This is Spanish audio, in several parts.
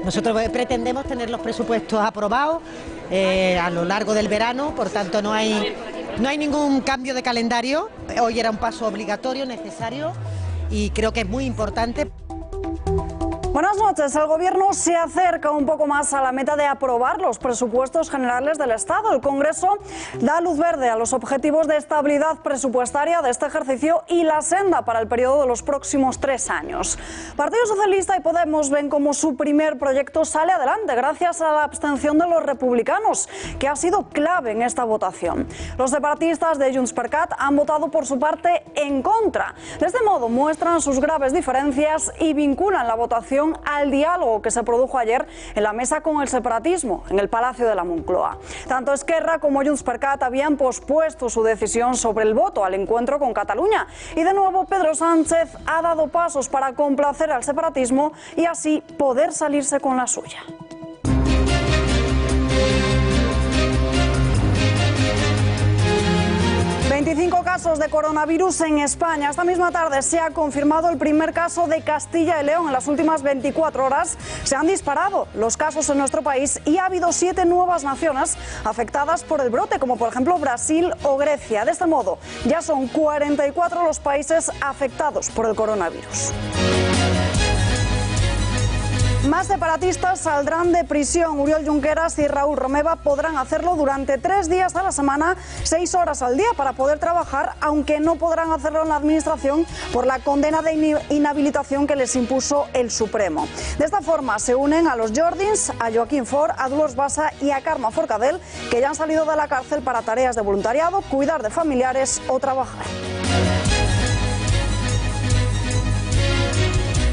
Nosotros pretendemos tener los presupuestos aprobados a lo largo del verano, por tanto no hay ningún cambio de calendario. Hoy era un paso obligatorio, necesario, y creo que es muy importante. Buenas noches. El Gobierno se acerca un poco más a la meta de aprobar los presupuestos generales del Estado. El Congreso da luz verde a los objetivos de estabilidad presupuestaria de este ejercicio y la senda para el periodo de los próximos 3 años. Partido Socialista y Podemos ven como su primer proyecto sale adelante gracias a la abstención de los republicanos, que ha sido clave en esta votación. Los separatistas de Junts per Cat han votado por su parte en contra. De este modo muestran sus graves diferencias y vinculan la votación al diálogo que se produjo ayer en la mesa con el separatismo en el Palacio de la Moncloa. Tanto Esquerra como Junts per Cat habían pospuesto su decisión sobre el voto al encuentro con Cataluña y de nuevo Pedro Sánchez ha dado pasos para complacer al separatismo y así poder salirse con la suya. Casos de coronavirus en España. Esta misma tarde se ha confirmado el primer caso de Castilla y León. En las últimas 24 horas se han disparado los casos en nuestro país y ha habido 7 nuevas naciones afectadas por el brote, como por ejemplo Brasil o Grecia. De este modo, ya son 44 los países afectados por el coronavirus. Más separatistas saldrán de prisión. Oriol Junqueras y Raúl Romeva podrán hacerlo durante 3 días a la semana, 6 horas al día para poder trabajar, aunque no podrán hacerlo en la administración por la condena de inhabilitación que les impuso el Supremo. De esta forma se unen a los Jordins, a Joaquín Ford, a Dolors Bassa y a Carme Forcadell, que ya han salido de la cárcel para tareas de voluntariado, cuidar de familiares o trabajar.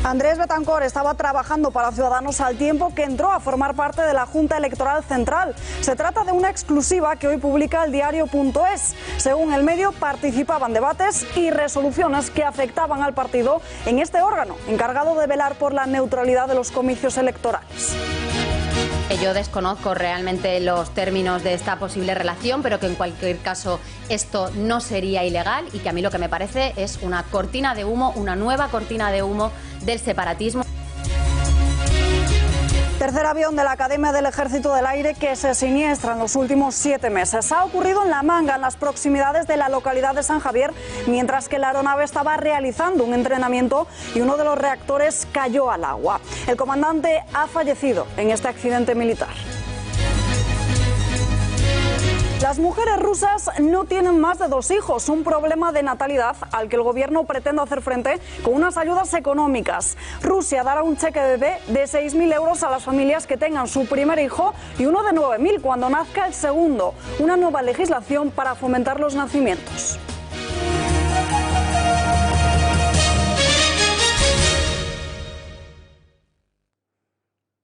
Andrés Betancor estaba trabajando para Ciudadanos al tiempo que entró a formar parte de la Junta Electoral Central. Se trata de una exclusiva que hoy publica el diario.es. Según el medio, participaban debates y resoluciones que afectaban al partido en este órgano, encargado de velar por la neutralidad de los comicios electorales. Yo desconozco realmente los términos de esta posible relación, pero que en cualquier caso esto no sería ilegal y que a mí lo que me parece es una cortina de humo, una nueva cortina de humo del separatismo. Tercer avión de la Academia del Ejército del Aire que se siniestra en los últimos 7 meses. Ha ocurrido en La Manga, en las proximidades de la localidad de San Javier, mientras que la aeronave estaba realizando un entrenamiento y uno de los reactores cayó al agua. El comandante ha fallecido en este accidente militar. Las mujeres rusas no tienen más de 2 hijos, un problema de natalidad al que el gobierno pretende hacer frente con unas ayudas económicas. Rusia dará un cheque bebé de 6.000 euros a las familias que tengan su primer hijo y uno de 9.000 cuando nazca el segundo. Una nueva legislación para fomentar los nacimientos.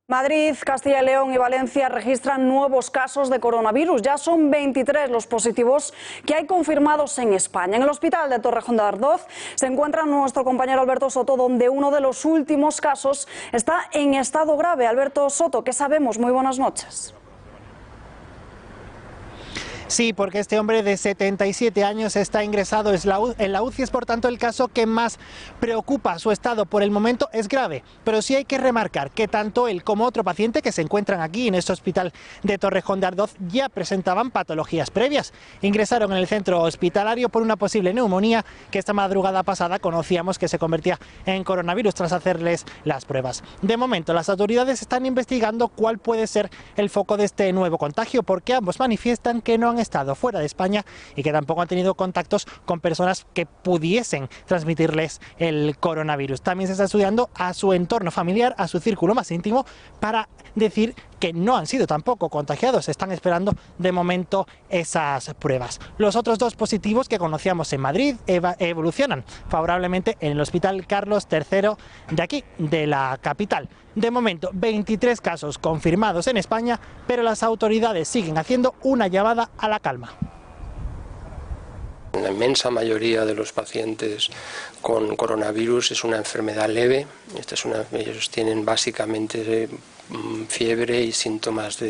Madrid, Castilla y León y Valencia registran nuevos casos de coronavirus. Ya son 23 los positivos que hay confirmados en España. En el hospital de Torrejón de Ardoz se encuentra nuestro compañero Alberto Soto, donde uno de los últimos casos está en estado grave. Alberto Soto, ¿qué sabemos? Muy buenas noches. Sí, porque este hombre de 77 años está ingresado en la UCI, es por tanto el caso que más preocupa. Su estado por el momento es grave, pero sí hay que remarcar que tanto él como otro paciente que se encuentran aquí en este hospital de Torrejón de Ardoz ya presentaban patologías previas. Ingresaron en el centro hospitalario por una posible neumonía que esta madrugada pasada conocíamos que se convertía en coronavirus tras hacerles las pruebas. De momento las autoridades están investigando cuál puede ser el foco de este nuevo contagio, porque ambos manifiestan que no han estado fuera de España y que tampoco han tenido contactos con personas que pudiesen transmitirles el coronavirus. También se está estudiando a su entorno familiar, a su círculo más íntimo, para decir que no han sido tampoco contagiados. Están esperando de momento esas pruebas. Los otros 2 positivos que conocíamos en Madrid evolucionan favorablemente en el Hospital Carlos III de aquí, de la capital. De momento, 23 casos confirmados en España, pero las autoridades siguen haciendo una llamada a la calma. La inmensa mayoría de los pacientes con coronavirus es una enfermedad leve. Ellos tienen básicamente fiebre y síntomas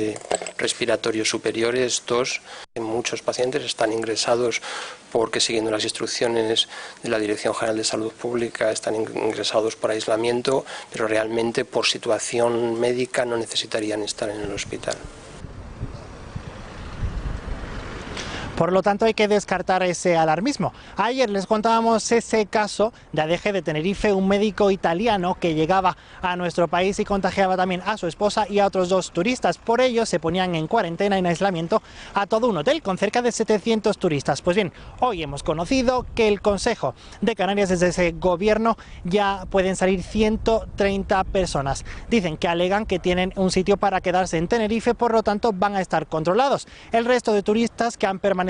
respiratorios superiores, tos. Muchos pacientes están ingresados porque, siguiendo las instrucciones de la Dirección General de Salud Pública, están ingresados por aislamiento, pero realmente por situación médica no necesitarían estar en el hospital. Por lo tanto, hay que descartar ese alarmismo. Ayer les contábamos ese caso de ADG de Tenerife, un médico italiano que llegaba a nuestro país y contagiaba también a su esposa y a otros 2 turistas. Por ello, se ponían en cuarentena, en aislamiento, a todo un hotel con cerca de 700 turistas. Pues bien, hoy hemos conocido que el Consejo de Canarias, desde ese gobierno, ya pueden salir 130 personas. Dicen que alegan que tienen un sitio para quedarse en Tenerife, por lo tanto van a estar controlados. El resto de turistas que han permanecido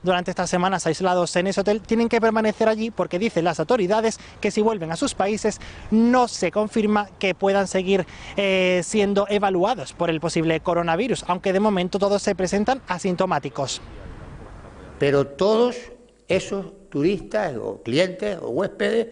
durante estas semanas aislados en ese hotel tienen que permanecer allí porque dicen las autoridades que si vuelven a sus países no se confirma que puedan seguir siendo evaluados por el posible coronavirus, aunque de momento todos se presentan asintomáticos. Pero todos esos turistas o clientes o huéspedes,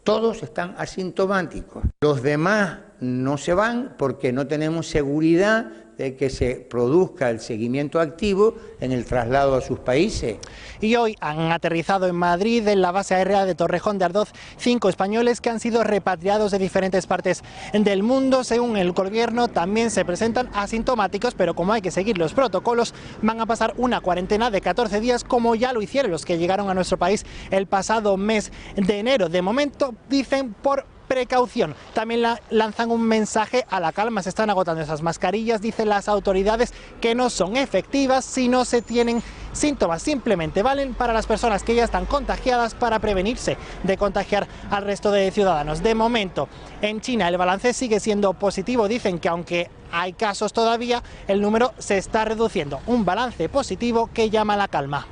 todos están asintomáticos. Los demás no se van porque no tenemos seguridad de que se produzca el seguimiento activo en el traslado a sus países. Y hoy han aterrizado en Madrid, en la base aérea de Torrejón de Ardoz, 5 españoles que han sido repatriados de diferentes partes del mundo. Según el gobierno, también se presentan asintomáticos, pero como hay que seguir los protocolos, van a pasar una cuarentena de 14 días, como ya lo hicieron los que llegaron a nuestro país el pasado mes de enero. De momento, dicen, por precaución. También lanzan un mensaje a la calma. Se están agotando esas mascarillas, dicen las autoridades, que no son efectivas si no se tienen síntomas. Simplemente valen para las personas que ya están contagiadas para prevenirse de contagiar al resto de ciudadanos. De momento, en China el balance sigue siendo positivo. Dicen que aunque hay casos todavía, el número se está reduciendo. Un balance positivo que llama a la calma.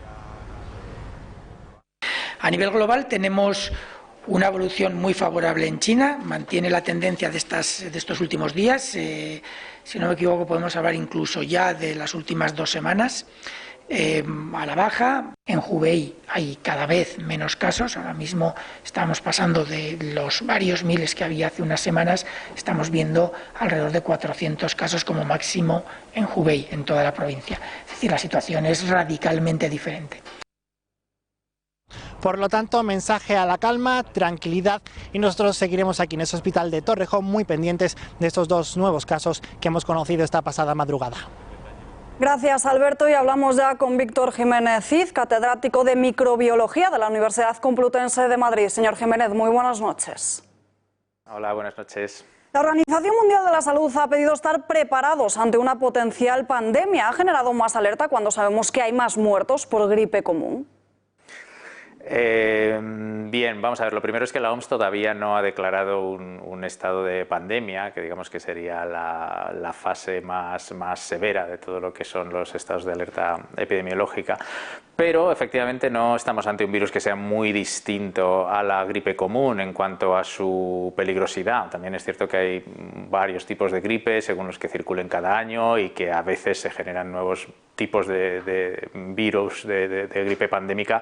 A nivel global tenemos una evolución muy favorable en China, mantiene la tendencia de estos últimos días, si no me equivoco podemos hablar incluso ya de las últimas 2 semanas, a la baja. En Hubei hay cada vez menos casos, ahora mismo estamos pasando de los varios miles que había hace unas semanas, estamos viendo alrededor de 400 casos como máximo en Hubei, en toda la provincia. Es decir, la situación es radicalmente diferente. Por lo tanto, mensaje a la calma, tranquilidad, y nosotros seguiremos aquí en ese hospital de Torrejón muy pendientes de estos 2 nuevos casos que hemos conocido esta pasada madrugada. Gracias, Alberto, y hablamos ya con Víctor Jiménez Cid, catedrático de Microbiología de la Universidad Complutense de Madrid. Señor Jiménez, muy buenas noches. Hola, buenas noches. La Organización Mundial de la Salud ha pedido estar preparados ante una potencial pandemia. ¿Ha generado más alerta cuando sabemos que hay más muertos por gripe común? Bien, vamos a ver, lo primero es que la OMS todavía no ha declarado un estado de pandemia, que digamos que sería la fase más severa de todo lo que son los estados de alerta epidemiológica, pero efectivamente no estamos ante un virus que sea muy distinto a la gripe común en cuanto a su peligrosidad. También es cierto que hay varios tipos de gripe según los que circulen cada año y que a veces se generan nuevos tipos de virus de gripe pandémica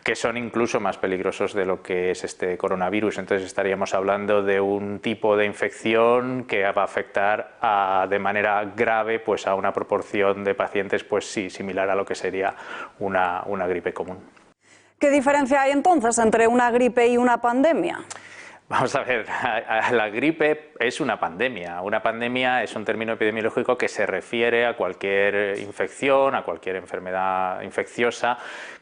que son incluso más peligrosos de lo que es este coronavirus. Entonces estaríamos hablando de un tipo de infección que va a afectar de manera grave pues a una proporción de pacientes pues sí, similar a lo que sería una gripe común. ¿Qué diferencia hay entonces entre una gripe y una pandemia? Vamos a ver, la gripe es una pandemia. Una pandemia es un término epidemiológico que se refiere a cualquier infección, a cualquier enfermedad infecciosa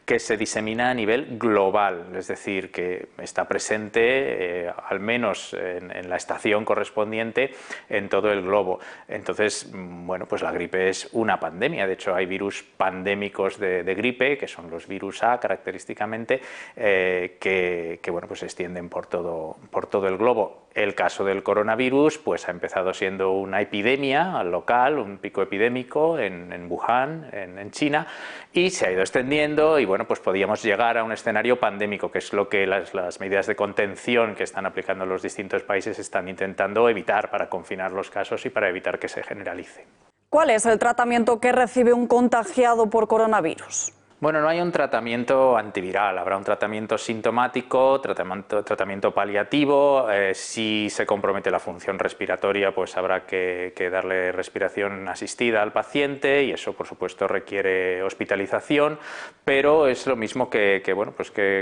que se disemina a nivel global, es decir, que está presente al menos en la estación correspondiente en todo el globo. Entonces, bueno, pues la gripe es una pandemia. De hecho, hay virus pandémicos de gripe, que son los virus A característicamente, que bueno, pues se extienden por todo el globo. El caso del coronavirus pues ha empezado siendo una epidemia local, un pico epidémico en Wuhan, en China, y se ha ido extendiendo y bueno, pues podíamos llegar a un escenario pandémico, que es lo que las medidas de contención que están aplicando los distintos países están intentando evitar para confinar los casos y para evitar que se generalice. ¿Cuál es el tratamiento que recibe un contagiado por coronavirus? Bueno, no hay un tratamiento antiviral, habrá un tratamiento sintomático, tratamiento paliativo. Si se compromete la función respiratoria, pues habrá que darle respiración asistida al paciente y eso, por supuesto, requiere hospitalización, pero es lo mismo que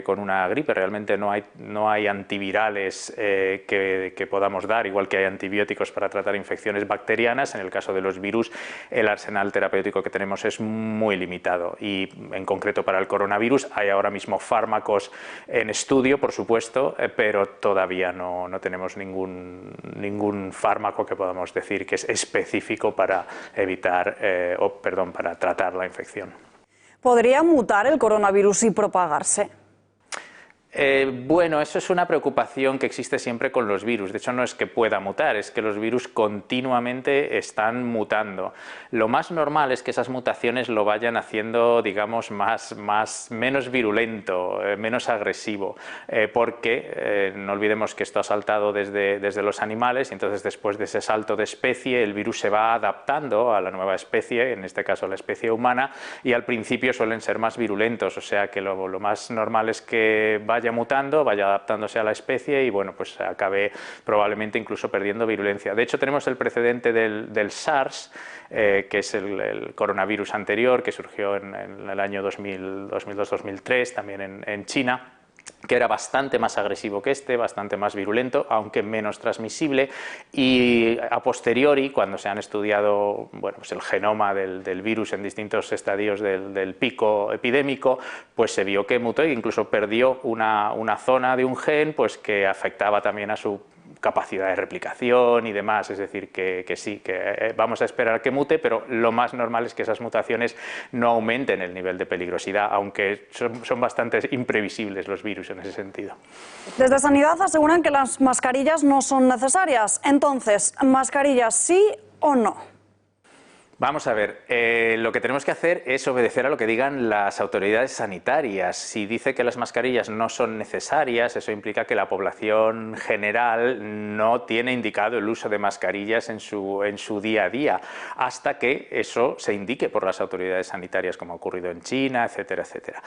con una gripe. Realmente no hay antivirales que podamos dar, igual que hay antibióticos para tratar infecciones bacterianas. En el caso de los virus, el arsenal terapéutico que tenemos es muy limitado y en concreto para el coronavirus hay ahora mismo fármacos en estudio, por supuesto, pero todavía no tenemos ningún fármaco que podamos decir que es específico para para tratar la infección. ¿Podría mutar el coronavirus y propagarse? Bueno, eso es una preocupación que existe siempre con los virus. De hecho, no es que pueda mutar, es que los virus continuamente están mutando. Lo más normal es que esas mutaciones lo vayan haciendo, digamos, menos virulento, menos agresivo, porque no olvidemos que esto ha saltado desde los animales y entonces después de ese salto de especie el virus se va adaptando a la nueva especie, en este caso la especie humana, y al principio suelen ser más virulentos, o sea que lo más normal es que vaya mutando, vaya adaptándose a la especie y bueno, pues acabe probablemente incluso perdiendo virulencia. De hecho, tenemos el precedente del SARS, que es el coronavirus anterior, que surgió en el año 2002-2003, también en China, que era bastante más agresivo que bastante más virulento, aunque menos transmisible, y a posteriori, cuando se han estudiado pues el genoma del virus en distintos estadios del pico epidémico, pues se vio que mutó e incluso perdió una zona de un gen pues que afectaba también a su capacidad de replicación y demás, es decir, que sí, que vamos a esperar que mute, pero lo más normal es que esas mutaciones no aumenten el nivel de peligrosidad, aunque son bastante imprevisibles los virus en ese sentido. Desde Sanidad aseguran que las mascarillas no son necesarias. Entonces, ¿mascarillas sí o no? Vamos a ver, lo que tenemos que hacer es obedecer a lo que digan las autoridades sanitarias. Si dice que las mascarillas no son necesarias, eso implica que la población general no tiene indicado el uso de mascarillas en su día a día, hasta que eso se indique por las autoridades sanitarias, como ha ocurrido en China, etcétera, etcétera.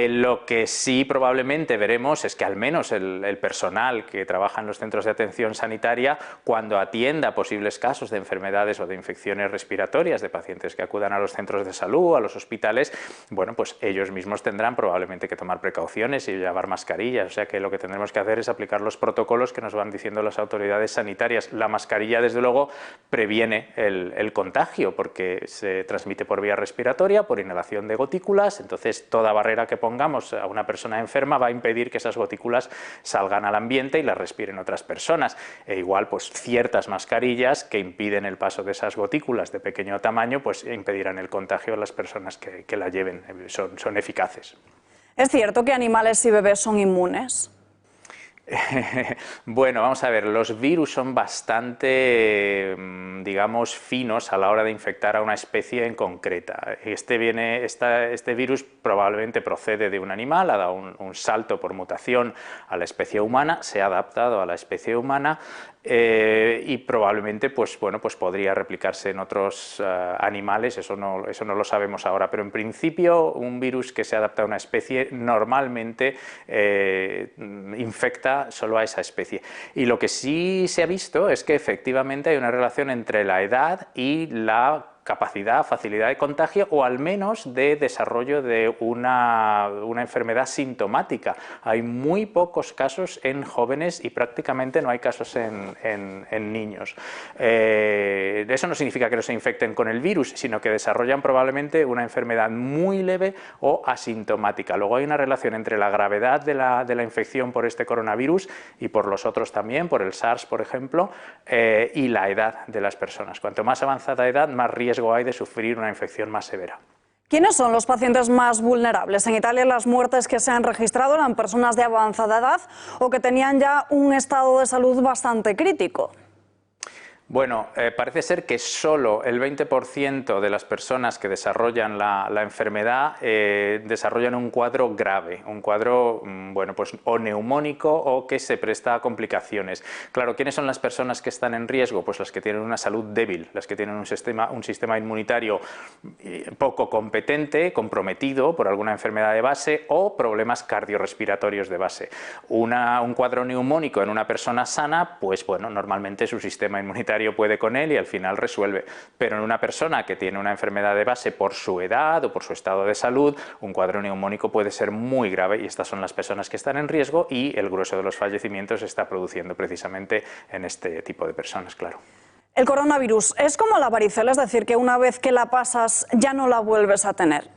Lo que sí probablemente veremos es que al menos el personal que trabaja en los centros de atención sanitaria, cuando atienda posibles casos de enfermedades o de infecciones respiratorias, de pacientes que acudan a los centros de salud, a los hospitales, bueno, pues ellos mismos tendrán probablemente que tomar precauciones y llevar mascarillas, o sea que lo que tendremos que hacer es aplicar los protocolos que nos van diciendo las autoridades sanitarias. La mascarilla, desde luego, previene el contagio porque se transmite por vía respiratoria, por inhalación de gotículas, entonces toda barrera que pongamos a una persona enferma va a impedir que esas gotículas salgan al ambiente y las respiren otras personas. E igual, pues ciertas mascarillas que impiden el paso de esas gotículas de pequeño tamaño, pues impedirán el contagio a las personas que la lleven, son eficaces. ¿Es cierto que animales y bebés son inmunes? Bueno, vamos a ver, los virus son bastante, digamos, finos a la hora de infectar a una especie en concreta. Este virus probablemente procede de un animal, ha dado un salto por mutación a la especie humana, se ha adaptado a la especie humana y probablemente pues podría replicarse en otros animales, eso no lo sabemos ahora, pero en principio un virus que se adapta a una especie normalmente infecta solo a esa especie. Y lo que sí se ha visto es que efectivamente hay una relación entre la edad y la capacidad, facilidad de contagio o al menos de desarrollo de una enfermedad sintomática. Hay muy pocos casos en jóvenes y prácticamente no hay casos en niños. Eso no significa que no se infecten con el virus, sino que desarrollan probablemente una enfermedad muy leve o asintomática. Luego hay una relación entre la gravedad de la infección por este coronavirus y por los otros también, por el SARS, por ejemplo, y la edad de las personas. Cuanto más avanzada edad, más riesgo hay de sufrir una infección más severa. ¿Quiénes son los pacientes más vulnerables? En Italia las muertes que se han registrado eran personas de avanzada edad o que tenían ya un estado de salud bastante crítico. Bueno, parece ser que solo el 20% de las personas que desarrollan la enfermedad desarrollan un cuadro grave, un cuadro bueno, pues o neumónico o que se presta a complicaciones. Claro, ¿quiénes son las personas que están en riesgo? Pues las que tienen una salud débil, las que tienen un sistema inmunitario poco competente, comprometido por alguna enfermedad de base o problemas cardiorrespiratorios de base. Un cuadro neumónico en una persona sana, pues bueno, normalmente su sistema inmunitario puede con él y al final resuelve, pero en una persona que tiene una enfermedad de base por su edad o por su estado de salud, un cuadro neumónico puede ser muy grave y estas son las personas que están en riesgo y el grueso de los fallecimientos se está produciendo precisamente en este tipo de personas, claro. El coronavirus es como la varicela, es decir, que una vez que la pasas ya no la vuelves a tener.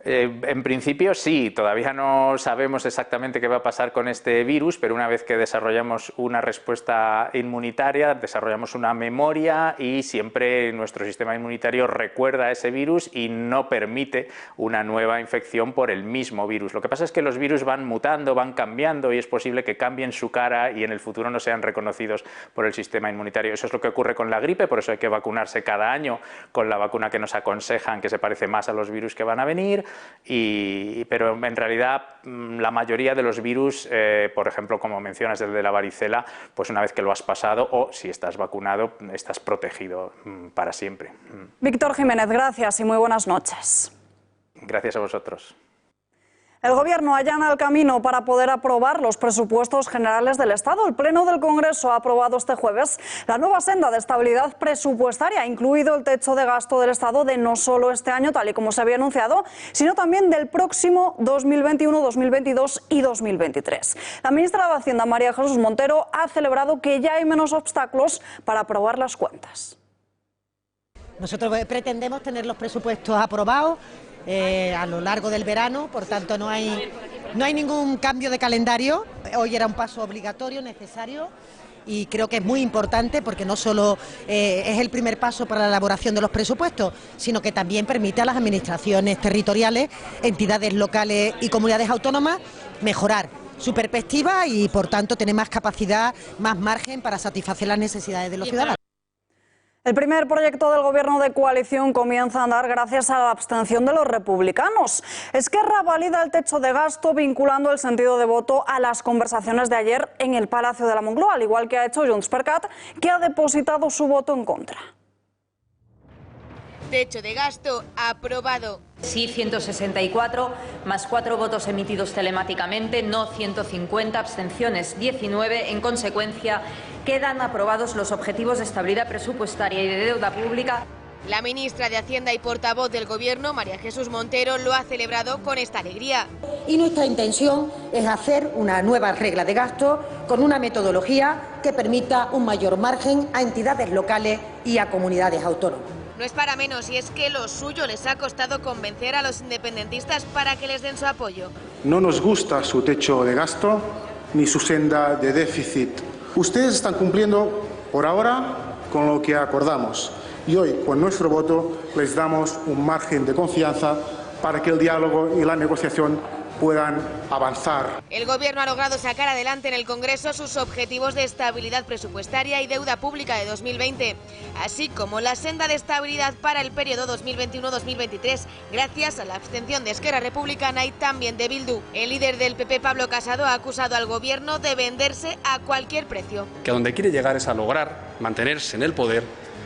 En principio sí, todavía no sabemos exactamente qué va a pasar con este virus, pero una vez que desarrollamos una respuesta inmunitaria, desarrollamos una memoria y siempre nuestro sistema inmunitario recuerda ese virus y no permite una nueva infección por el mismo virus. Lo que pasa es que los virus van mutando, van cambiando y es posible que cambien su cara y en el futuro no sean reconocidos por el sistema inmunitario. Eso es lo que ocurre con la gripe, por eso hay que vacunarse cada año con la vacuna que nos aconsejan, que se parece más a los virus que van a venir. Pero en realidad la mayoría de los virus, por ejemplo, como mencionas el de la varicela, pues una vez que lo has pasado o si estás vacunado, estás protegido para siempre. Víctor Jiménez, gracias y muy buenas noches. Gracias a vosotros. El Gobierno allana el camino para poder aprobar los presupuestos generales del Estado. El Pleno del Congreso ha aprobado este jueves la nueva senda de estabilidad presupuestaria, incluido el techo de gasto del Estado de no solo este año, tal y como se había anunciado, sino también del próximo 2021, 2022 y 2023. La ministra de Hacienda, María Jesús Montero, ha celebrado que ya hay menos obstáculos para aprobar las cuentas. Nosotros pretendemos tener los presupuestos aprobados a lo largo del verano, por tanto no hay ningún cambio de calendario. Hoy era un paso obligatorio, necesario, y creo que es muy importante porque no solo es el primer paso para la elaboración de los presupuestos, sino que también permite a las administraciones territoriales, entidades locales y comunidades autónomas mejorar su perspectiva y por tanto tener más capacidad, más margen para satisfacer las necesidades de los ciudadanos. El primer proyecto del Gobierno de coalición comienza a andar gracias a la abstención de los republicanos. Esquerra valida el techo de gasto vinculando el sentido de voto a las conversaciones de ayer en el Palacio de la Moncloa, al igual que ha hecho Junts per Cat, que ha depositado su voto en contra. Techo de gasto aprobado. Sí, 164, más 4 votos emitidos telemáticamente, no 150, abstenciones 19. En consecuencia, quedan aprobados los objetivos de estabilidad presupuestaria y de deuda pública. La ministra de Hacienda y portavoz del Gobierno, María Jesús Montero, lo ha celebrado con esta alegría. Y nuestra intención es hacer una nueva regla de gasto con una metodología que permita un mayor margen a entidades locales y a comunidades autónomas. No es para menos y es que lo suyo les ha costado convencer a los independentistas para que les den su apoyo. No nos gusta su techo de gasto ni su senda de déficit. Ustedes están cumpliendo por ahora con lo que acordamos y hoy con nuestro voto les damos un margen de confianza para que el diálogo y la negociación puedan avanzar. El Gobierno ha logrado sacar adelante en el Congreso sus objetivos de estabilidad presupuestaria y deuda pública de 2020, así como la senda de estabilidad para el periodo 2021-2023, gracias a la abstención de Esquerra Republicana y también de Bildu. El líder del PP, Pablo Casado, ha acusado al Gobierno de venderse a cualquier precio. Que a donde quiere llegar es a lograr mantenerse en el poder,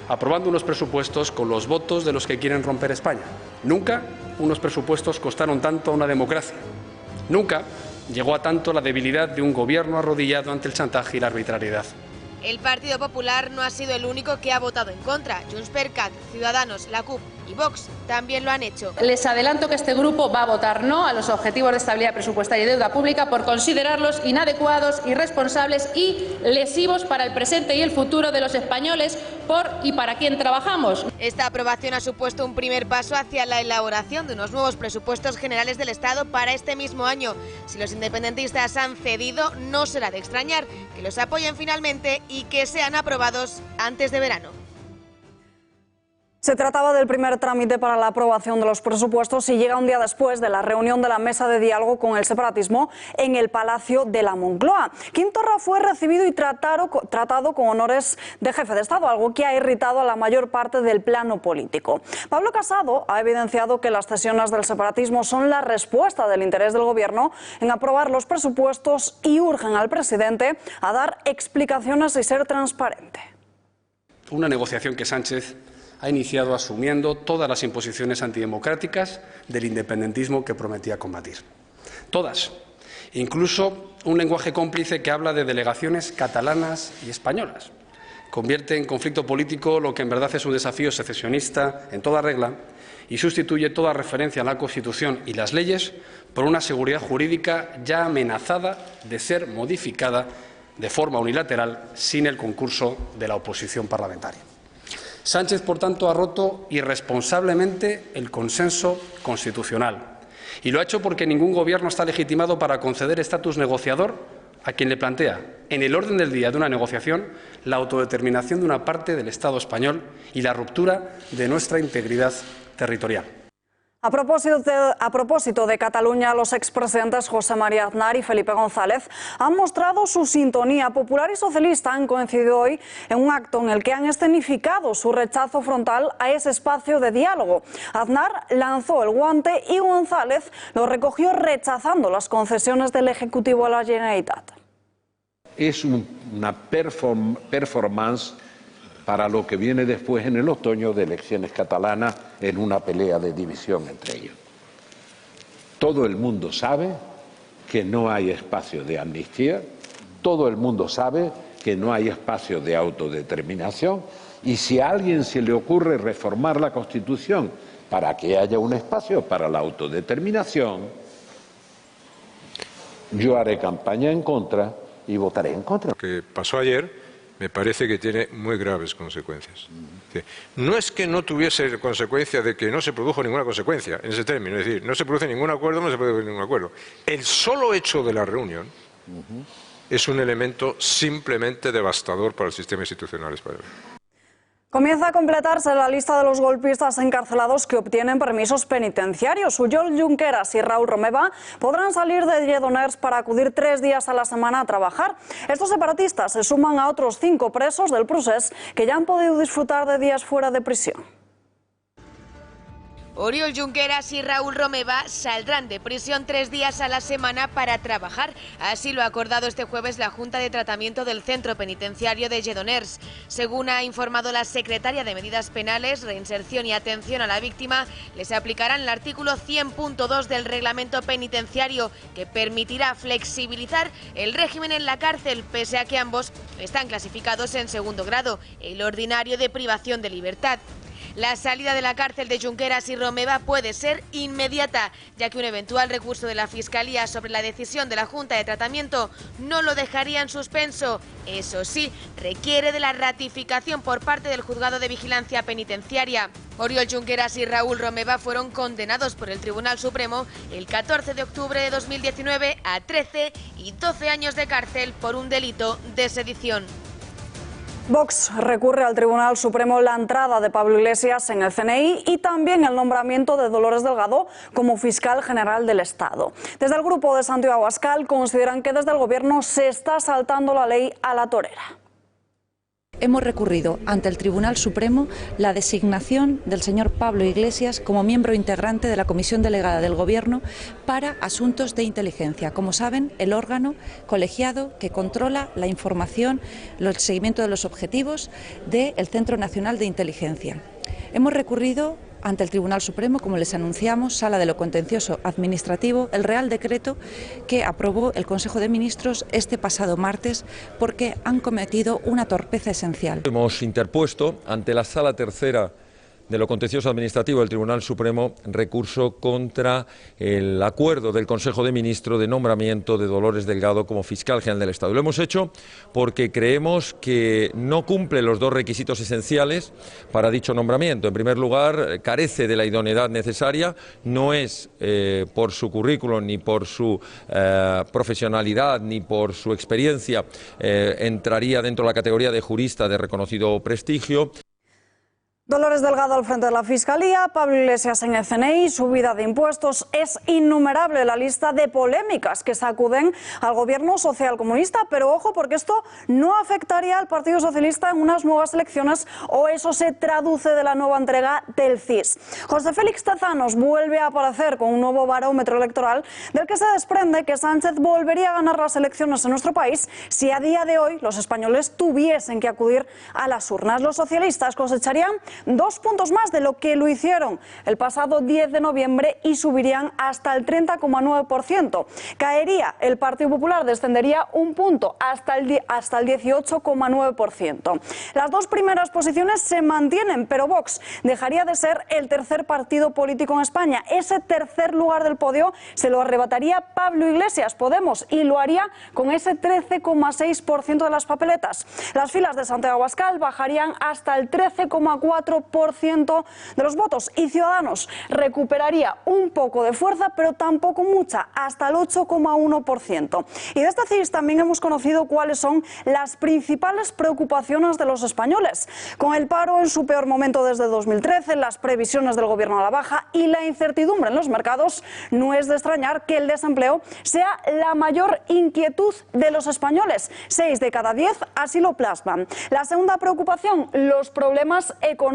aprobando unos presupuestos con los votos de los que quieren romper España. Nunca unos presupuestos costaron tanto a una democracia. Nunca llegó a tanto la debilidad de un gobierno arrodillado ante el chantaje y la arbitrariedad. El Partido Popular no ha sido el único que ha votado en contra. Junts per Cat, Ciudadanos, la CUP y Vox también lo han hecho. Les adelanto que este grupo va a votar no a los objetivos de estabilidad presupuestaria y deuda pública por considerarlos inadecuados, irresponsables y lesivos para el presente y el futuro de los españoles por y para quien trabajamos. Esta aprobación ha supuesto un primer paso hacia la elaboración de unos nuevos presupuestos generales del Estado para este mismo año. Si los independentistas han cedido, no será de extrañar que los apoyen finalmente y que sean aprobados antes de verano. Se trataba del primer trámite para la aprobación de los presupuestos y llega un día después de la reunión de la mesa de diálogo con el separatismo en el Palacio de la Moncloa. Quim Torra fue recibido y tratado con honores de jefe de Estado, algo que ha irritado a la mayor parte del plano político. Pablo Casado ha evidenciado que las cesiones del separatismo son la respuesta del interés del Gobierno en aprobar los presupuestos y urgen al presidente a dar explicaciones y ser transparente. Una negociación que Sánchez ha iniciado asumiendo todas las imposiciones antidemocráticas del independentismo que prometía combatir. Todas. Incluso un lenguaje cómplice que habla de delegaciones catalanas y españolas. Convierte en conflicto político lo que en verdad es un desafío secesionista en toda regla y sustituye toda referencia a la Constitución y las leyes por una seguridad jurídica ya amenazada de ser modificada de forma unilateral sin el concurso de la oposición parlamentaria. Sánchez, por tanto, ha roto irresponsablemente el consenso constitucional y lo ha hecho porque ningún Gobierno está legitimado para conceder estatus negociador a quien le plantea, en el orden del día de una negociación, la autodeterminación de una parte del Estado español y la ruptura de nuestra integridad territorial. A propósito de Cataluña, los expresidentes José María Aznar y Felipe González han mostrado su sintonía. Popular y socialista han coincidido hoy en un acto en el que han escenificado su rechazo frontal a ese espacio de diálogo. Aznar lanzó el guante y González lo recogió rechazando las concesiones del Ejecutivo a la Generalitat. Es una performance para lo que viene después en el otoño de elecciones catalanas en una pelea de división entre ellos. Todo el mundo sabe que no hay espacio de amnistía, todo el mundo sabe que no hay espacio de autodeterminación y si a alguien se le ocurre reformar la Constitución para que haya un espacio para la autodeterminación, yo haré campaña en contra y votaré en contra. Lo que pasó ayer me parece que tiene muy graves consecuencias. No es que no tuviese consecuencia de que no se produjo ninguna consecuencia en ese término, es decir, no se produce ningún acuerdo, no se produce ningún acuerdo. El solo hecho de la reunión es un elemento simplemente devastador para el sistema institucional español. Comienza a completarse la lista de los golpistas encarcelados que obtienen permisos penitenciarios. Oriol Junqueras y Raúl Romeva podrán salir de Lledoners para acudir 3 días a la semana a trabajar. Estos separatistas se suman a otros 5 presos del procés que ya han podido disfrutar de días fuera de prisión. Oriol Junqueras y Raúl Romeva saldrán de prisión 3 días a la semana para trabajar. Así lo ha acordado este jueves la Junta de Tratamiento del Centro Penitenciario de Lledoners. Según ha informado la secretaria de Medidas Penales, Reinserción y Atención a la Víctima, les aplicarán el artículo 100.2 del Reglamento Penitenciario, que permitirá flexibilizar el régimen en la cárcel, pese a que ambos están clasificados en segundo grado, el ordinario de privación de libertad. La salida de la cárcel de Junqueras y Romeva puede ser inmediata, ya que un eventual recurso de la Fiscalía sobre la decisión de la Junta de Tratamiento no lo dejaría en suspenso. Eso sí, requiere de la ratificación por parte del Juzgado de Vigilancia Penitenciaria. Oriol Junqueras y Raúl Romeva fueron condenados por el Tribunal Supremo el 14 de octubre de 2019 a 13 y 12 años de cárcel por un delito de sedición. Vox recurre al Tribunal Supremo la entrada de Pablo Iglesias en el CNI y también el nombramiento de Dolores Delgado como fiscal general del Estado. Desde el grupo de Santiago Abascal consideran que desde el Gobierno se está saltando la ley a la torera. Hemos recurrido ante el Tribunal Supremo la designación del señor Pablo Iglesias como miembro integrante de la Comisión Delegada del Gobierno para Asuntos de Inteligencia. Como saben, el órgano colegiado que controla la información, el seguimiento de los objetivos del Centro Nacional de Inteligencia. Hemos recurrido ante el Tribunal Supremo, como les anunciamos, Sala de lo Contencioso Administrativo, el Real Decreto que aprobó el Consejo de Ministros este pasado martes porque han cometido una torpeza esencial. Hemos interpuesto ante la Sala Tercera de lo Contencioso Administrativo del Tribunal Supremo recurso contra el acuerdo del Consejo de Ministros de nombramiento de Dolores Delgado como fiscal general del Estado. Lo hemos hecho porque creemos que no cumple los 2 requisitos esenciales para dicho nombramiento. En primer lugar, carece de la idoneidad necesaria, no es por su currículum ni por su profesionalidad ni por su experiencia, entraría dentro de la categoría de jurista de reconocido prestigio. Dolores Delgado al frente de la Fiscalía, Pablo Iglesias en el CNI, subida de impuestos. Es innumerable la lista de polémicas que sacuden al gobierno socialcomunista, pero ojo, porque esto no afectaría al Partido Socialista en unas nuevas elecciones, o eso se traduce de la nueva entrega del CIS. José Félix Tezanos vuelve a aparecer con un nuevo barómetro electoral del que se desprende que Sánchez volvería a ganar las elecciones en nuestro país si a día de hoy los españoles tuviesen que acudir a las urnas. Los socialistas cosecharían 2 puntos más de lo que lo hicieron el pasado 10 de noviembre y subirían hasta el 30,9%. Caería el Partido Popular, descendería 1 punto hasta el 18,9%. Las 2 primeras posiciones se mantienen, pero Vox dejaría de ser el tercer partido político en España. Ese tercer lugar del podio se lo arrebataría Pablo Iglesias, Podemos, y lo haría con ese 13,6% de las papeletas. Las filas de Santiago Abascal bajarían hasta el 13,4% de los votos y Ciudadanos recuperaría un poco de fuerza, pero tampoco mucha, hasta el 8,1%. Y de este CIS también hemos conocido cuáles son las principales preocupaciones de los españoles. Con el paro en su peor momento desde 2013, las previsiones del gobierno a la baja y la incertidumbre en los mercados, no es de extrañar que el desempleo sea la mayor inquietud de los españoles. 6 de cada 10 así lo plasman. La segunda preocupación, los problemas económicos.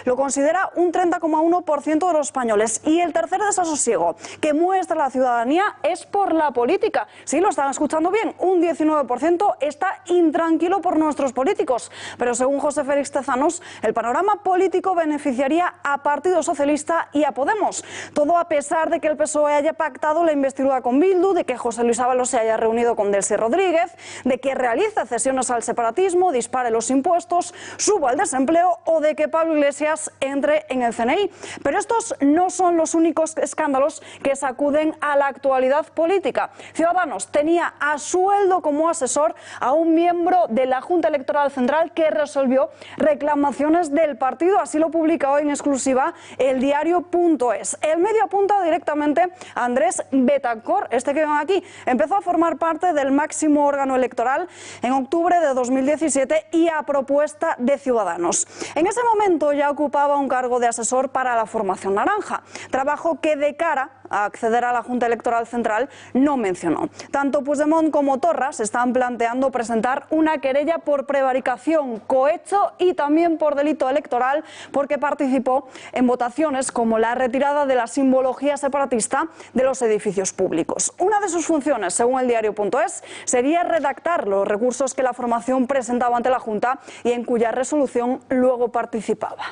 Lo considera un 30,1% de los españoles. Y el tercer desasosiego que muestra la ciudadanía es por la política. Sí, lo están escuchando bien, un 19% está intranquilo por nuestros políticos. Pero según José Félix Tezanos, el panorama político beneficiaría a Partido Socialista y a Podemos. Todo a pesar de que el PSOE haya pactado la investidura con Bildu, de que José Luis Ábalos se haya reunido con Delcy Rodríguez, de que realice cesiones al separatismo, dispare los impuestos, suba el desempleo o de que Pablo Iglesias entre en el CNI. Pero estos no son los únicos escándalos que sacuden a la actualidad política. Ciudadanos tenía a sueldo como asesor a un miembro de la Junta Electoral Central que resolvió reclamaciones del partido. Así lo publica hoy en exclusiva el diario.es. El medio apunta directamente a Andrés Betancor, este que ven aquí. Empezó a formar parte del máximo órgano electoral en octubre de 2017 y a propuesta de Ciudadanos. En ese momento ya ocupaba un cargo de asesor para la formación naranja, trabajo que de cara a acceder a la Junta Electoral Central no mencionó. Tanto Puigdemont como Torra se están planteando presentar una querella por prevaricación, cohecho y también por delito electoral porque participó en votaciones como la retirada de la simbología separatista de los edificios públicos. Una de sus funciones, según el diario.es, sería redactar los recursos que la formación presentaba ante la Junta y en cuya resolución luego participaba.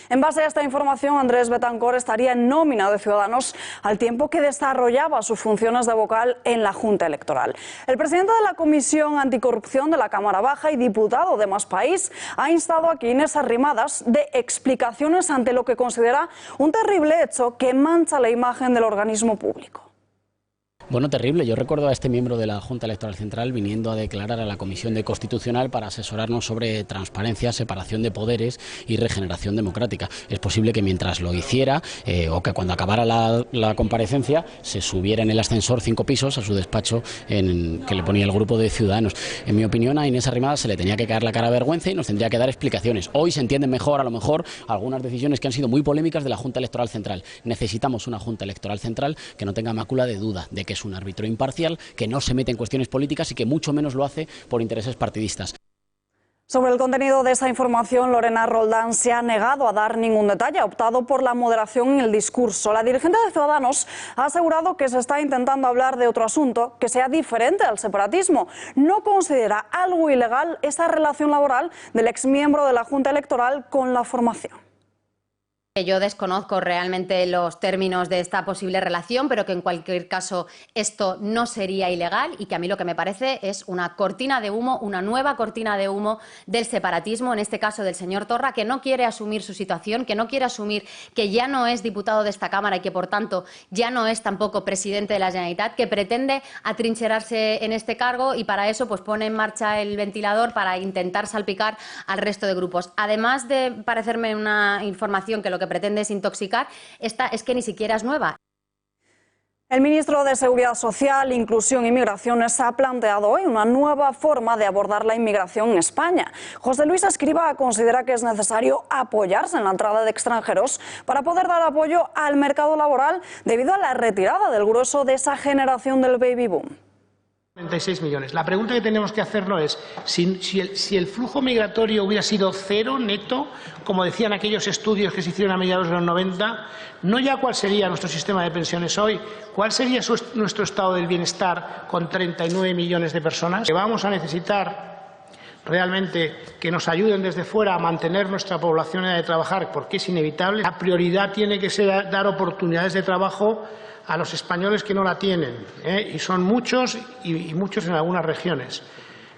En base a esta información, Andrés Betancor estaría en nómina de Ciudadanos al tiempo que desarrollaba sus funciones de vocal en la Junta Electoral. El presidente de la Comisión Anticorrupción de la Cámara Baja y diputado de Más País ha instado a Inés Arrimadas de explicaciones ante lo que considera un terrible hecho que mancha la imagen del organismo público. Bueno, terrible. Yo recuerdo a este miembro de la Junta Electoral Central viniendo a declarar a la Comisión de Constitucional para asesorarnos sobre transparencia, separación de poderes y regeneración democrática. Es posible que mientras lo hiciera o que cuando acabara la comparecencia se subiera en el ascensor 5 pisos a su despacho que le ponía el grupo de Ciudadanos. En mi opinión, a Inés Arrimadas se le tenía que caer la cara de vergüenza y nos tendría que dar explicaciones. Hoy se entienden mejor, a lo mejor, algunas decisiones que han sido muy polémicas de la Junta Electoral Central. Necesitamos una Junta Electoral Central que no tenga mácula de duda de que es un árbitro imparcial, que no se mete en cuestiones políticas y que mucho menos lo hace por intereses partidistas. Sobre el contenido de esta información, Lorena Roldán se ha negado a dar ningún detalle, ha optado por la moderación en el discurso. La dirigente de Ciudadanos ha asegurado que se está intentando hablar de otro asunto que sea diferente al separatismo. No considera algo ilegal esa relación laboral del exmiembro de la Junta Electoral con la formación. Yo desconozco realmente los términos de esta posible relación, pero que en cualquier caso esto no sería ilegal y que a mí lo que me parece es una cortina de humo, una nueva cortina de humo del separatismo, en este caso del señor Torra, que no quiere asumir su situación, que no quiere asumir que ya no es diputado de esta Cámara y que por tanto ya no es tampoco presidente de la Generalitat, que pretende atrincherarse en este cargo y para eso pues pone en marcha el ventilador para intentar salpicar al resto de grupos. Además de parecerme una información que lo que pretende es intoxicar, esta es que ni siquiera es nueva. El ministro de Seguridad Social, Inclusión y Migraciones ha planteado hoy una nueva forma de abordar la inmigración en España. José Luis Escrivá considera que es necesario apoyarse en la entrada de extranjeros para poder dar apoyo al mercado laboral debido a la retirada del grueso de esa generación del baby boom. 36 millones. La pregunta que tenemos que hacernos es si el flujo migratorio hubiera sido cero neto, como decían aquellos estudios que se hicieron a mediados de los 90, no ya cuál sería nuestro sistema de pensiones hoy, cuál sería nuestro estado del bienestar con 39 millones de personas. Que vamos a necesitar realmente que nos ayuden desde fuera a mantener nuestra población de trabajar, porque es inevitable. La prioridad tiene que ser dar oportunidades de trabajo a los españoles que no la tienen, y son muchos y muchos en algunas regiones.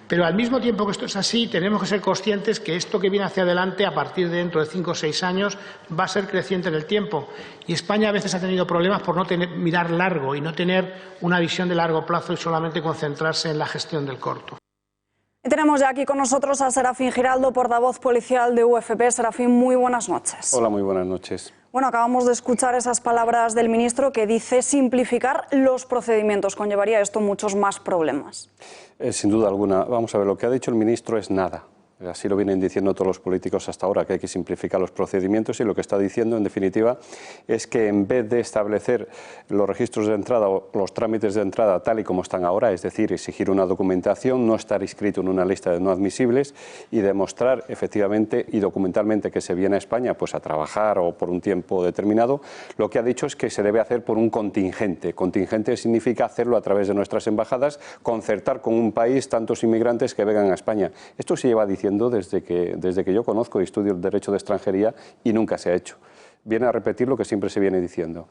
Pero al mismo tiempo que esto es así, tenemos que ser conscientes que esto que viene hacia adelante, a partir de dentro de 5 o 6 años, va a ser creciente en el tiempo. Y España a veces ha tenido problemas por no mirar largo y no tener una visión de largo plazo y solamente concentrarse en la gestión del corto. Y tenemos ya aquí con nosotros a Serafín Giraldo, portavoz policial de UFP. Serafín, muy buenas noches. Hola, muy buenas noches. Bueno, acabamos de escuchar esas palabras del ministro que dice simplificar los procedimientos. ¿Conllevaría esto muchos más problemas? Sin duda alguna. Vamos a ver, lo que ha dicho el ministro es nada. Así lo vienen diciendo todos los políticos hasta ahora, que hay que simplificar los procedimientos, y lo que está diciendo, en definitiva, es que en vez de establecer los registros de entrada o los trámites de entrada tal y como están ahora, es decir, exigir una documentación, no estar inscrito en una lista de no admisibles y demostrar efectivamente y documentalmente que se viene a España pues a trabajar o por un tiempo determinado, lo que ha dicho es que se debe hacer por un contingente. Contingente significa hacerlo a través de nuestras embajadas, concertar con un país tantos inmigrantes que vengan a España. Esto se lleva diciendo desde que yo conozco y estudio el derecho de extranjería y nunca se ha hecho. Viene a repetir lo que siempre se viene diciendo.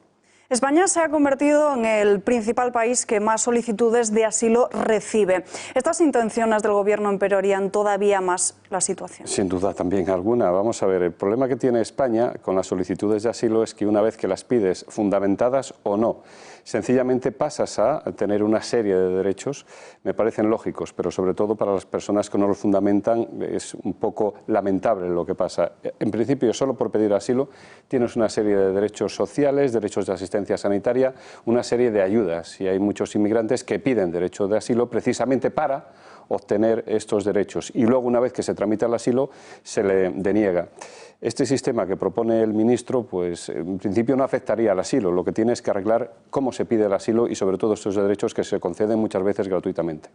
España se ha convertido en el principal país que más solicitudes de asilo recibe. ¿Estas intenciones del Gobierno empeorarían todavía más la situación? Sin duda también alguna. Vamos a ver, el problema que tiene España con las solicitudes de asilo es que una vez que las pides, fundamentadas o no, sencillamente pasas a tener una serie de derechos, me parecen lógicos, pero sobre todo para las personas que no los fundamentan es un poco lamentable lo que pasa. En principio, solo por pedir asilo tienes una serie de derechos sociales, derechos de asistencia sanitaria, una serie de ayudas, y hay muchos inmigrantes que piden derecho de asilo precisamente para obtener estos derechos, y luego una vez que se tramita el asilo se le deniega. Este sistema que propone el ministro, pues en principio no afectaría al asilo, lo que tiene es que arreglar cómo se pide el asilo y sobre todo estos derechos que se conceden muchas veces gratuitamente.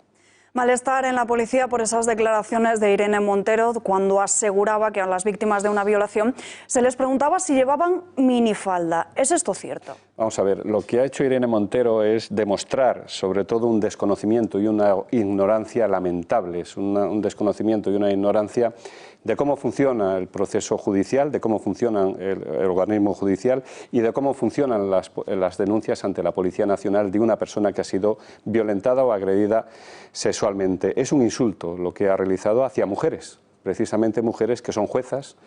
Malestar en la policía por esas declaraciones de Irene Montero cuando aseguraba que a las víctimas de una violación se les preguntaba si llevaban minifalda. ¿Es esto cierto? Vamos a ver, lo que ha hecho Irene Montero es demostrar sobre todo un desconocimiento y una ignorancia lamentables, un desconocimiento y una ignorancia de cómo funciona el proceso judicial, de cómo funciona el organismo judicial y de cómo funcionan las denuncias ante la Policía Nacional de una persona que ha sido violentada o agredida sexualmente. Es un insulto lo que ha realizado hacia mujeres, precisamente mujeres que son juezas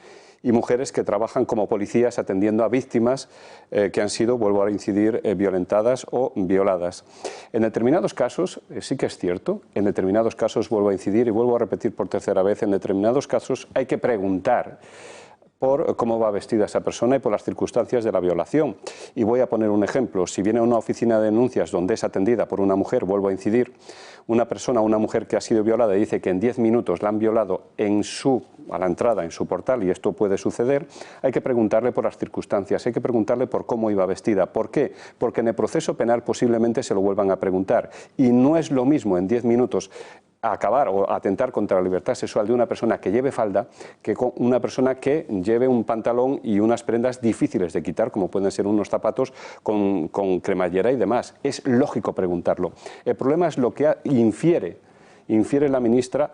y mujeres que trabajan como policías atendiendo a víctimas que han sido, vuelvo a incidir, violentadas o violadas. En determinados casos, sí que es cierto, en determinados casos, vuelvo a incidir y vuelvo a repetir por tercera vez, en determinados casos hay que preguntar por cómo va vestida esa persona y por las circunstancias de la violación. Y voy a poner un ejemplo. Si viene a una oficina de denuncias donde es atendida por una mujer, vuelvo a incidir, una persona, una mujer que ha sido violada y dice que en 10 minutos la han violado a la entrada en su portal, y esto puede suceder, hay que preguntarle por las circunstancias, hay que preguntarle por cómo iba vestida. ¿Por qué? Porque en el proceso penal posiblemente se lo vuelvan a preguntar. Y no es lo mismo en 10 minutos acabar o atentar contra la libertad sexual de una persona que lleve falda que con una persona que lleve un pantalón y unas prendas difíciles de quitar, como pueden ser unos zapatos con cremallera y demás. Es lógico preguntarlo. El problema es lo que infiere la ministra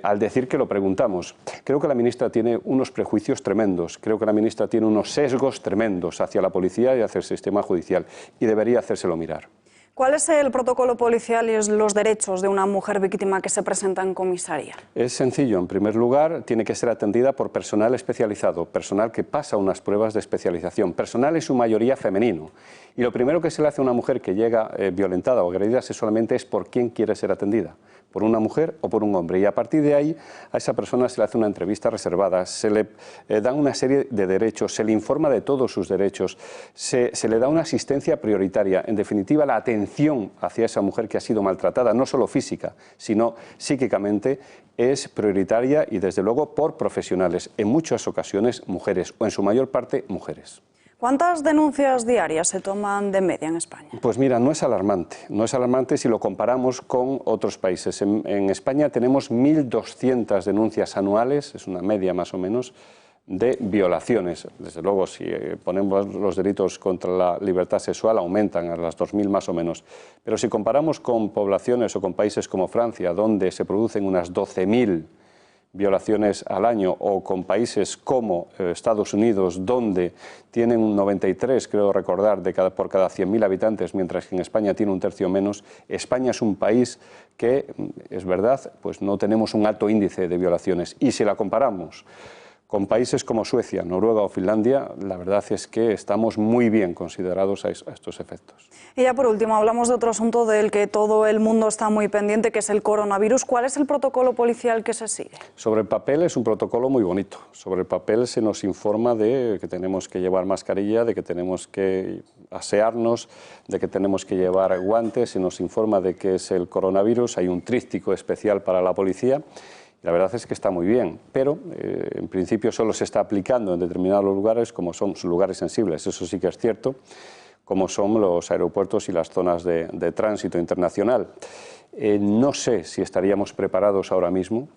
al decir que lo preguntamos. Creo que la ministra tiene unos prejuicios tremendos, creo que la ministra tiene unos sesgos tremendos hacia la policía y hacia el sistema judicial, y debería hacérselo mirar. ¿Cuál es el protocolo policial y los derechos de una mujer víctima que se presenta en comisaría? Es sencillo. En primer lugar, tiene que ser atendida por personal especializado, personal que pasa unas pruebas de especialización, personal en su mayoría femenino. Y lo primero que se le hace a una mujer que llega violentada o agredida sexualmente es por quién quiere ser atendida, por una mujer o por un hombre. Y a partir de ahí a esa persona se le hace una entrevista reservada, se le dan una serie de derechos, se le informa de todos sus derechos, se le da una asistencia prioritaria. En definitiva, la atención hacia esa mujer que ha sido maltratada, no solo física, sino psíquicamente, es prioritaria y desde luego por profesionales, en muchas ocasiones mujeres o en su mayor parte mujeres. ¿Cuántas denuncias diarias se toman de media en España? Pues mira, no es alarmante si lo comparamos con otros países. En España tenemos 1.200 denuncias anuales, es una media más o menos, de violaciones. Desde luego, si ponemos los delitos contra la libertad sexual, aumentan a las 2.000 más o menos. Pero si comparamos con poblaciones o con países como Francia, donde se producen unas 12.000 violaciones al año, o con países como Estados Unidos, donde tienen un 93, creo recordar, por cada 100.000 habitantes, mientras que en España tiene un tercio menos. España es un país que, es verdad, pues no tenemos un alto índice de violaciones. Y si la comparamos con países como Suecia, Noruega o Finlandia, la verdad es que estamos muy bien considerados a estos efectos. Y ya por último, hablamos de otro asunto del que todo el mundo está muy pendiente, que es el coronavirus. ¿Cuál es el protocolo policial que se sigue? Sobre el papel es un protocolo muy bonito. Sobre el papel se nos informa de que tenemos que llevar mascarilla, de que tenemos que asearnos, de que tenemos que llevar guantes, se nos informa de que es el coronavirus, hay un tríptico especial para la policía. La verdad es que está muy bien, pero en principio solo se está aplicando en determinados lugares, como son lugares sensibles, eso sí que es cierto, como son los aeropuertos y las zonas de tránsito internacional. No sé si estaríamos preparados ahora mismo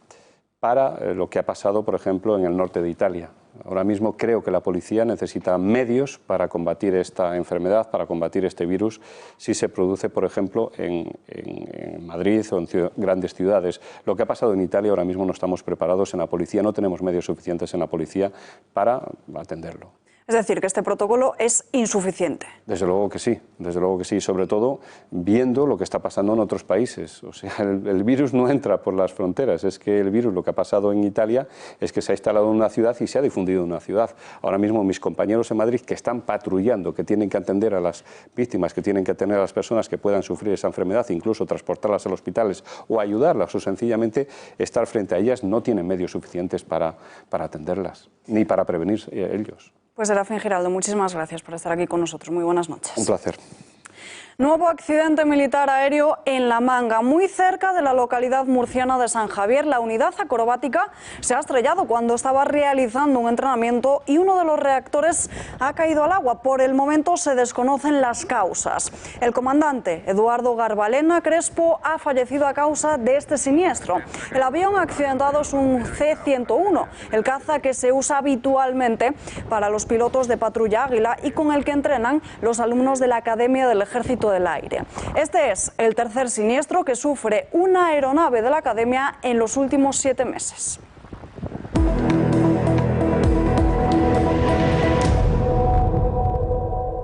para lo que ha pasado, por ejemplo, en el norte de Italia. Ahora mismo creo que la policía necesita medios para combatir esta enfermedad, para combatir este virus, si se produce, por ejemplo, en Madrid o en grandes ciudades. Lo que ha pasado en Italia, ahora mismo no estamos preparados en la policía, no tenemos medios suficientes en la policía para atenderlo. Es decir, que este protocolo es insuficiente. Desde luego que sí, sobre todo viendo lo que está pasando en otros países. O sea, el virus no entra por las fronteras, es que el virus, lo que ha pasado en Italia, es que se ha instalado en una ciudad y se ha difundido en una ciudad. Ahora mismo mis compañeros en Madrid que están patrullando, que tienen que atender a las víctimas, que tienen que atender a las personas que puedan sufrir esa enfermedad, incluso transportarlas a los hospitales o ayudarlas o sencillamente estar frente a ellas, no tienen medios suficientes para atenderlas, ni para prevenir ellos. Pues Serafín Giraldo, muchísimas gracias por estar aquí con nosotros. Muy buenas noches. Un placer. Nuevo accidente militar aéreo en La Manga, muy cerca de la localidad murciana de San Javier. La unidad acrobática se ha estrellado cuando estaba realizando un entrenamiento y uno de los reactores ha caído al agua. Por el momento se desconocen las causas. El comandante Eduardo Garbalena Crespo ha fallecido a causa de este siniestro. El avión accidentado es un C-101, el caza que se usa habitualmente para los pilotos de Patrulla Águila y con el que entrenan los alumnos de la Academia del Ejército del Aire. Este es el tercer siniestro que sufre una aeronave de la Academia en los últimos 7 meses.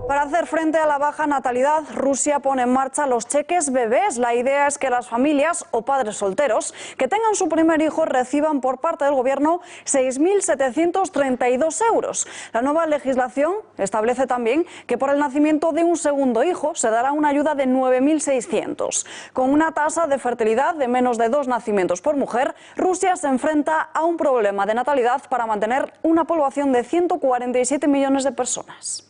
Para hacer frente a la baja natalidad, Rusia pone en marcha los cheques bebés. La idea es que las familias o padres solteros que tengan su primer hijo reciban por parte del gobierno 6.732 euros. La nueva legislación establece también que por el nacimiento de un segundo hijo se dará una ayuda de 9.600. Con una tasa de fertilidad de menos de 2 nacimientos por mujer, Rusia se enfrenta a un problema de natalidad para mantener una población de 147 millones de personas.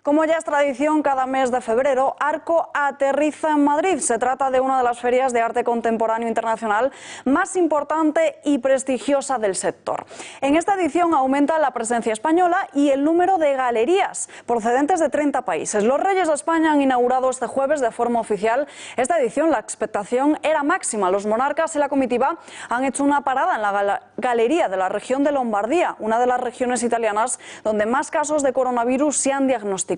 Como ya es tradición, cada mes de febrero, Arco aterriza en Madrid. Se trata de una de las ferias de arte contemporáneo internacional más importante y prestigiosa del sector. En esta edición aumenta la presencia española y el número de galerías procedentes de 30 países. Los Reyes de España han inaugurado este jueves de forma oficial esta edición. La expectación era máxima. Los monarcas y la comitiva han hecho una parada en la galería de la región de Lombardía, una de las regiones italianas donde más casos de coronavirus se han diagnosticado.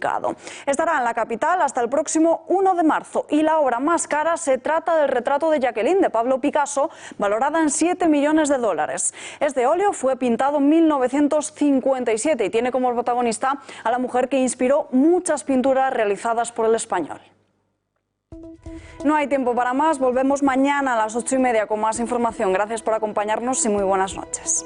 Estará en la capital hasta el próximo 1 de marzo y la obra más cara se trata del retrato de Jacqueline de Pablo Picasso, valorada en 7 millones de dólares. Este óleo fue pintado en 1957 y tiene como protagonista a la mujer que inspiró muchas pinturas realizadas por el español. No hay tiempo para más, volvemos mañana a las 8:30 con más información. Gracias por acompañarnos y muy buenas noches.